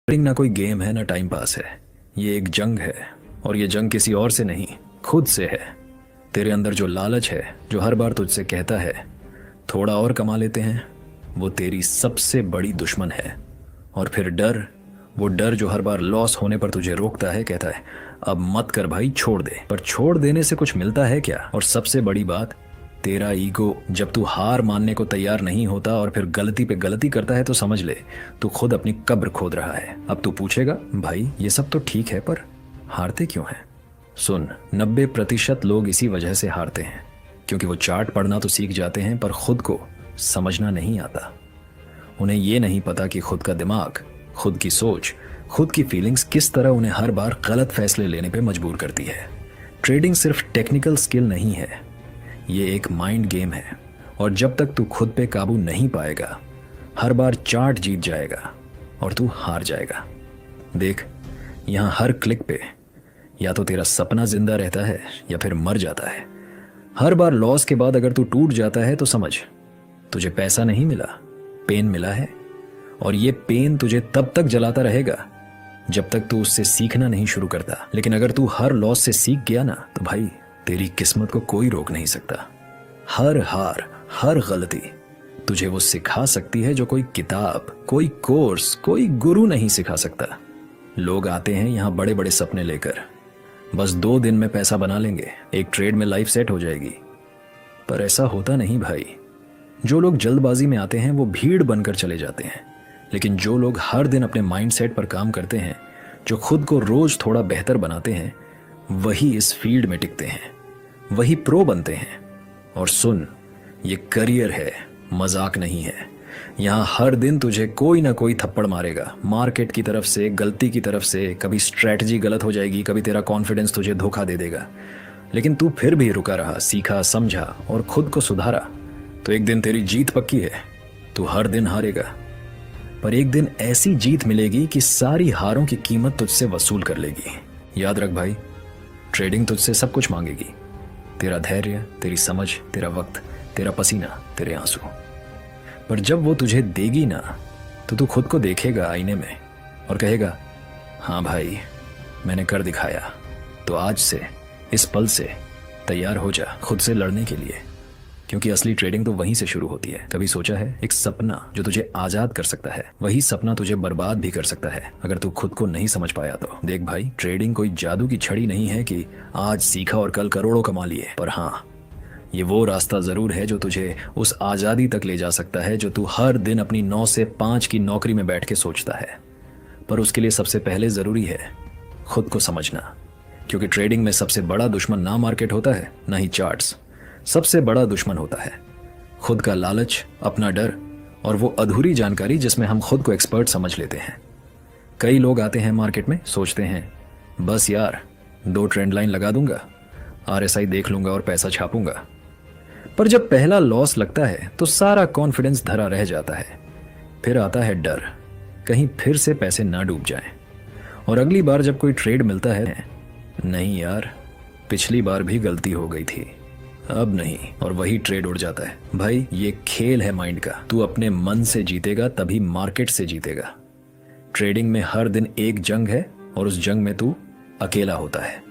Trading ना कोई game है ना टाइम पास है। ये एक जंग है। और ये जंग किसी और से नहीं, खुद से है। तेरे अंदर जो लालच है, जो हर बार तुझसे कहता है थोड़ा और कमा लेते हैं, वो तेरी सबसे बड़ी दुश्मन है। और फिर डर, वो डर जो हर बार लॉस होने पर तुझे रोकता है, कहता है अब मत कर भाई, छोड़ दे। पर छोड़ देने से कुछ मिलता है क्या? और सबसे बड़ी बात, तेरा ईगो। जब तू हार मानने को तैयार नहीं होता और फिर गलती पे गलती करता है तो समझ ले तू खुद अपनी कब्र खोद रहा है। अब तू पूछेगा भाई ये सब तो ठीक है पर हारते क्यों हैं? सुन, 90% लोग इसी वजह से हारते हैं क्योंकि वो चार्ट पढ़ना तो सीख जाते हैं पर खुद को समझना नहीं आता। उन्हें ये नहीं पता कि खुद का दिमाग, खुद की सोच, खुद की फीलिंग्स किस तरह उन्हें हर बार गलत फैसले लेने पे मजबूर करती है। ट्रेडिंग सिर्फ टेक्निकल स्किल नहीं है, ये एक माइंड गेम है। और जब तक तू खुद पे काबू नहीं पाएगा, हर बार चार्ट जीत जाएगा और तू हार जाएगा। देख, यहाँ हर क्लिक पे या तो तेरा सपना जिंदा रहता है या फिर मर जाता है। हर बार लॉस के बाद अगर तू टूट जाता है तो समझ, तुझे पैसा नहीं मिला, पेन मिला है। और ये पेन तुझे तब तक जलाता रहेगा जब तक तू उससे सीखना नहीं शुरू करता। लेकिन अगर तू हर लॉस से सीख गया ना, तो भाई तेरी किस्मत को कोई रोक नहीं सकता। हर हार, हर गलती तुझे वो सिखा सकती है जो कोई किताब, कोई कोर्स, कोई गुरु नहीं सिखा सकता। लोग आते हैं यहाँ बड़े बड़े सपने लेकर, बस 2 दिन में पैसा बना लेंगे, एक ट्रेड में लाइफ सेट हो जाएगी। पर ऐसा होता नहीं भाई। जो लोग जल्दबाजी में आते हैं वो भीड़ बनकर चले जाते हैं, लेकिन जो लोग हर दिन अपने माइंडसेट पर काम करते हैं, जो खुद को रोज थोड़ा बेहतर बनाते हैं, वही इस फील्ड में टिकते हैं, वही प्रो बनते हैं। और सुन, ये करियर है, मजाक नहीं है। यहाँ हर दिन तुझे कोई ना कोई थप्पड़ मारेगा, मार्केट की तरफ से, गलती की तरफ से। कभी स्ट्रैटेजी गलत हो जाएगी, कभी तेरा कॉन्फिडेंस तुझे धोखा दे देगा। लेकिन तू फिर भी रुका रहा, सीखा, समझा और खुद को सुधारा, तो एक दिन तेरी जीत पक्की है। तू हर दिन हारेगा, पर एक दिन ऐसी जीत मिलेगी कि सारी हारों की कीमत तुझसे वसूल कर लेगी। याद रख भाई, ट्रेडिंग तुझसे सब कुछ मांगेगी, तेरा धैर्य, तेरी समझ, तेरा वक्त, तेरा पसीना, तेरे आंसू। पर जब वो तुझे देगी ना, तो तू खुद को देखेगा आईने में और कहेगा हाँ भाई, मैंने कर दिखाया। तो आज से, इस पल से तैयार हो जा खुद से लड़ने के लिए, क्योंकि असली ट्रेडिंग तो वहीं से शुरू होती है। कभी सोचा है, एक सपना जो तुझे आजाद कर सकता है, वही सपना तुझे बर्बाद भी कर सकता है अगर तू खुद को नहीं समझ पाया तो। देख भाई, ट्रेडिंग कोई जादू की छड़ी नहीं है कि आज सीखा और कल करोड़ों कमा लिए। पर हाँ, ये वो रास्ता जरूर है जो तुझे उस आजादी तक ले जा सकता है जो तू हर दिन अपनी 9 से 5 की नौकरी में बैठ के सोचता है। पर उसके लिए सबसे पहले जरूरी है खुद को समझना, क्योंकि ट्रेडिंग में सबसे बड़ा दुश्मन ना मार्केट होता है, ना ही चार्ट्स। सबसे बड़ा दुश्मन होता है खुद का लालच, अपना डर और वो अधूरी जानकारी जिसमें हम खुद को एक्सपर्ट समझ लेते हैं। कई लोग आते हैं मार्केट में, सोचते हैं बस यार 2 ट्रेंड लाइन लगा दूंगा, RSI देख लूंगा और पैसा छापूंगा। पर जब पहला लॉस लगता है तो सारा कॉन्फिडेंस धरा रह जाता है। फिर आता है डर, कहीं फिर से पैसे ना डूब जाएं। और अगली बार जब कोई ट्रेड मिलता है, नहीं यार, पिछली बार भी गलती हो गई थी, अब नहीं, और वही ट्रेड उड़ जाता है। भाई ये खेल है माइंड का, तू अपने मन से जीतेगा तभी मार्केट से जीतेगा। ट्रेडिंग में हर दिन एक जंग है और उस जंग में तू अकेला होता है।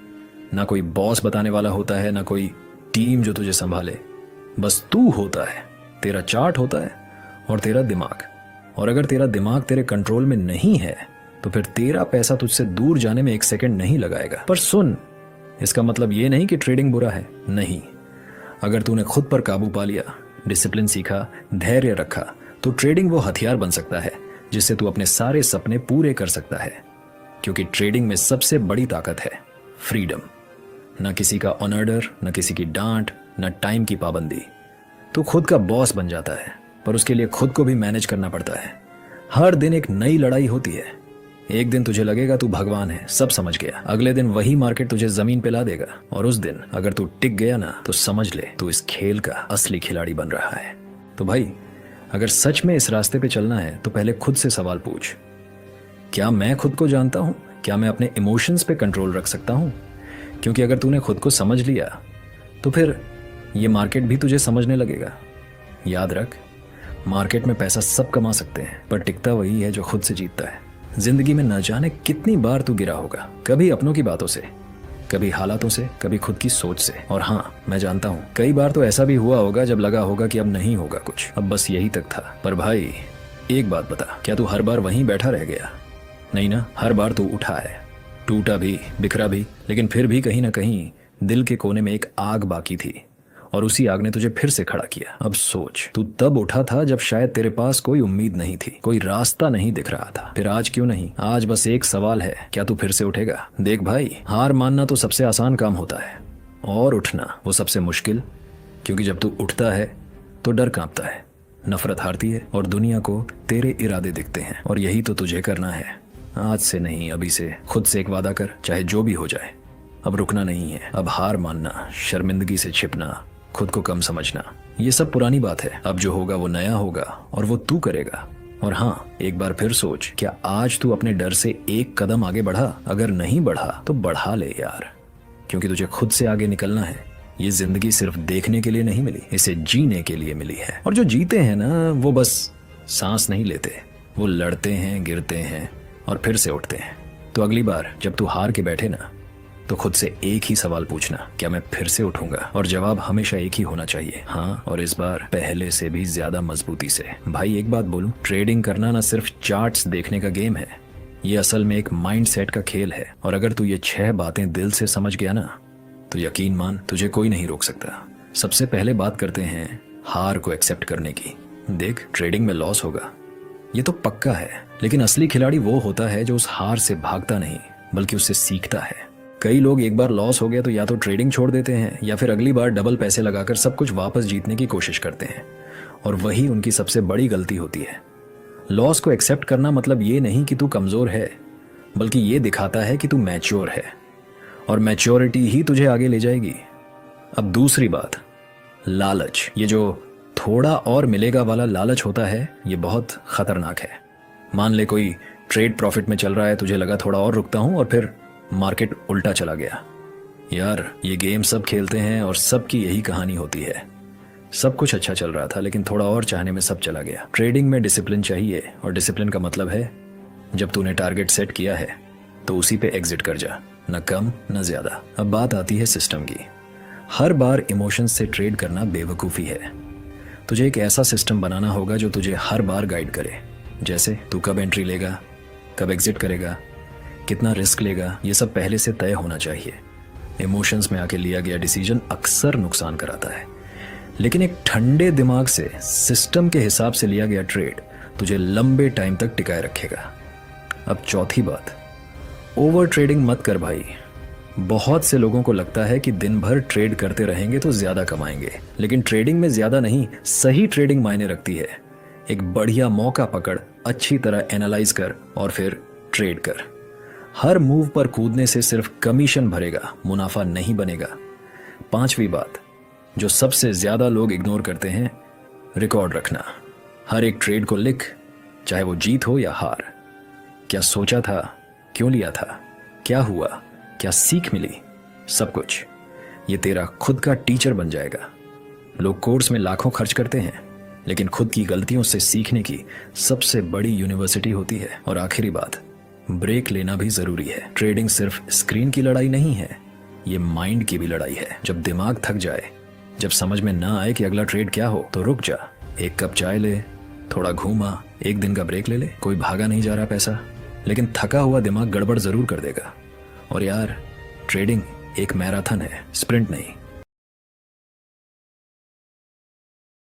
ना कोई बॉस बताने वाला होता है, ना कोई टीम जो तुझे संभाले, बस तू होता है, तेरा चार्ट होता है और तेरा दिमाग। और अगर तेरा दिमाग तेरे कंट्रोल में नहीं है तो फिर तेरा पैसा तुझसे दूर जाने में 1 सेकंड नहीं लगाएगा। पर सुन, इसका मतलब ये नहीं कि ट्रेडिंग बुरा है, नहीं। अगर तूने खुद पर काबू पा लिया, डिसिप्लिन सीखा, धैर्य रखा, तो ट्रेडिंग वो हथियार बन सकता है जिससे तू अपने सारे सपने पूरे कर सकता है। क्योंकि ट्रेडिंग में सबसे बड़ी ताकत है फ्रीडम। ना किसी का ऑनर, ना किसी की डांट, ना टाइम की पाबंदी। तू खुद का बॉस बन जाता है, पर उसके लिए खुद को भी मैनेज करना पड़ता है। हर दिन एक नई लड़ाई होती है। एक दिन तुझे लगेगा तू भगवान है, सब समझ गया। अगले दिन वही मार्केट तुझे जमीन पे ला देगा। और उस दिन अगर तू टिक गया ना, तो समझ ले तू इस खेल का असली खिलाड़ी बन रहा है। तो भाई, अगर सच में इस रास्ते पे चलना है तो पहले खुद से सवाल पूछ, क्या मैं खुद को जानता हूं? क्या मैं अपने इमोशंस पे कंट्रोल रख सकता हूं? क्योंकि अगर तूने खुद को समझ लिया तो फिर ये मार्केट भी तुझे समझने लगेगा। याद रख, मार्केट में पैसा सब कमा सकते हैं, पर टिकता वही है जो खुद से जीतता है। जिंदगी में न जाने कितनी बार तू गिरा होगा, कभी अपनों की बातों से, कभी हालातों से, कभी खुद की सोच से। और हाँ, मैं जानता हूँ कई बार तो ऐसा भी हुआ होगा जब लगा होगा कि अब नहीं होगा कुछ, अब बस यही तक था। पर भाई एक बात बता, क्या तू हर बार वहीं बैठा रह गया? नहीं ना, हर बार तू उठा है, टूटा भी, बिखरा भी, लेकिन फिर भी कहीं ना कहीं दिल के कोने में एक आग बाकी थी और उसी आग ने तुझे फिर से खड़ा किया। अब सोच, तू तब उठा था जब शायद तेरे पास कोई उम्मीद नहीं थी, कोई रास्ता नहीं दिख रहा था। फिर आज क्यों नहीं? आज बस एक सवाल है, क्या तू फिर से उठेगा? देख भाई, हार मानना तो सबसे आसान काम होता है और उठना वो सबसे मुश्किल, क्योंकि जब तू उठता है तो डर कांपता है, नफरत हारती है और दुनिया को तेरे इरादे दिखते हैं। और यही तो तुझे करना है। आज से नहीं, अभी से खुद से एक वादा कर, चाहे जो भी हो जाए। अब रुकना नहीं है, अब हार मानना, शर्मिंदगी से छिपना, खुद को कम समझना, ये सब पुरानी बात है। अब जो होगा वो नया होगा और वो तू करेगा। और हाँ, एक बार फिर सोच, क्या आज तू अपने डर से एक कदम आगे बढ़ा? अगर नहीं बढ़ा तो बढ़ा ले यार, क्योंकि तुझे खुद से आगे निकलना है। ये जिंदगी सिर्फ देखने के लिए नहीं मिली, इसे जीने के लिए मिली है। और जो जीते हैं ना, वो बस सांस नहीं लेते, वो लड़ते हैं, गिरते हैं और फिर से उठते हैं। तो अगली बार जब तू हार के बैठे ना, तो खुद से एक ही सवाल पूछना, क्या मैं फिर से उठूंगा? और जवाब हमेशा एक ही होना चाहिए, हाँ, और इस बार पहले से भी ज्यादा मजबूती से। भाई एक बात बोलूं, ट्रेडिंग करना ना सिर्फ चार्ट्स देखने का गेम है, ये असल में एक माइंड सेट का खेल है। और अगर तू ये 6 बातें दिल से समझ गया ना, तो यकीन मान, तुझे कोई नहीं रोक सकता। सबसे पहले बात करते हैं हार को एक्सेप्ट करने की। देख, ट्रेडिंग में लॉस होगा, ये तो पक्का है, लेकिन असली खिलाड़ी वो होता है जो उस हार से भागता नहीं, बल्कि उससे सीखता है। कई लोग एक बार लॉस हो गया तो या तो ट्रेडिंग छोड़ देते हैं या फिर अगली बार डबल पैसे लगाकर सब कुछ वापस जीतने की कोशिश करते हैं, और वही उनकी सबसे बड़ी गलती होती है। लॉस को एक्सेप्ट करना मतलब ये नहीं कि तू कमजोर है, बल्कि ये दिखाता है कि तू मैच्योर है, और मैच्योरिटी ही तुझे आगे ले जाएगी। अब दूसरी बात, लालच। ये जो थोड़ा और मिलेगा वाला लालच होता है, ये बहुत खतरनाक है। मान ले कोई ट्रेड प्रॉफिट में चल रहा है, तुझे लगा थोड़ा और रुकता हूं, और फिर मार्केट उल्टा चला गया। यार, ये गेम सब खेलते हैं और सबकी यही कहानी होती है। सब कुछ अच्छा चल रहा था, लेकिन थोड़ा और चाहने में सब चला गया। ट्रेडिंग में डिसिप्लिन चाहिए, और डिसिप्लिन का मतलब है जब तूने टारगेट सेट किया है तो उसी पे एग्जिट कर जा, न कम न ज्यादा। अब बात आती है सिस्टम की। हर बार इमोशंस से ट्रेड करना बेवकूफ़ी है। तुझे एक ऐसा सिस्टम बनाना होगा जो तुझे हर बार गाइड करे, जैसे तू कब एंट्री लेगा, कब एग्जिट करेगा, कितना रिस्क लेगा, ये सब पहले से तय होना चाहिए। इमोशंस में आके लिया गया डिसीजन अक्सर नुकसान कराता है, लेकिन एक ठंडे दिमाग से सिस्टम के हिसाब से लिया गया ट्रेड तुझे लंबे टाइम तक टिकाए रखेगा। अब चौथी बात, ओवर ट्रेडिंग मत कर भाई। बहुत से लोगों को लगता है कि दिन भर ट्रेड करते रहेंगे तो ज्यादा कमाएंगे, लेकिन ट्रेडिंग में ज्यादा नहीं, सही ट्रेडिंग मायने रखती है। एक बढ़िया मौका पकड़, अच्छी तरह एनालाइज कर और फिर ट्रेड कर। हर मूव पर कूदने से सिर्फ कमीशन भरेगा, मुनाफा नहीं बनेगा। पांचवी बात, जो सबसे ज्यादा लोग इग्नोर करते हैं, रिकॉर्ड रखना। हर एक ट्रेड को लिख, चाहे वो जीत हो या हार। क्या सोचा था, क्यों लिया था, क्या हुआ, क्या सीख मिली, सब कुछ। ये तेरा खुद का टीचर बन जाएगा। लोग कोर्स में लाखों खर्च करते हैं, लेकिन खुद की गलतियों से सीखने की सबसे बड़ी यूनिवर्सिटी होती है। और आखिरी बात, ब्रेक लेना भी जरूरी है। ट्रेडिंग सिर्फ स्क्रीन की लड़ाई नहीं है, ये माइंड की भी लड़ाई है। जब दिमाग थक जाए, जब समझ में ना आए कि अगला ट्रेड क्या हो, तो रुक जा, एक कप चाय ले, थोड़ा घूमा, एक दिन का ब्रेक ले ले। कोई भागा नहीं जा रहा पैसा, लेकिन थका हुआ दिमाग गड़बड़ जरूर कर देगा। और यार, ट्रेडिंग एक मैराथन है, स्प्रिंट नहीं।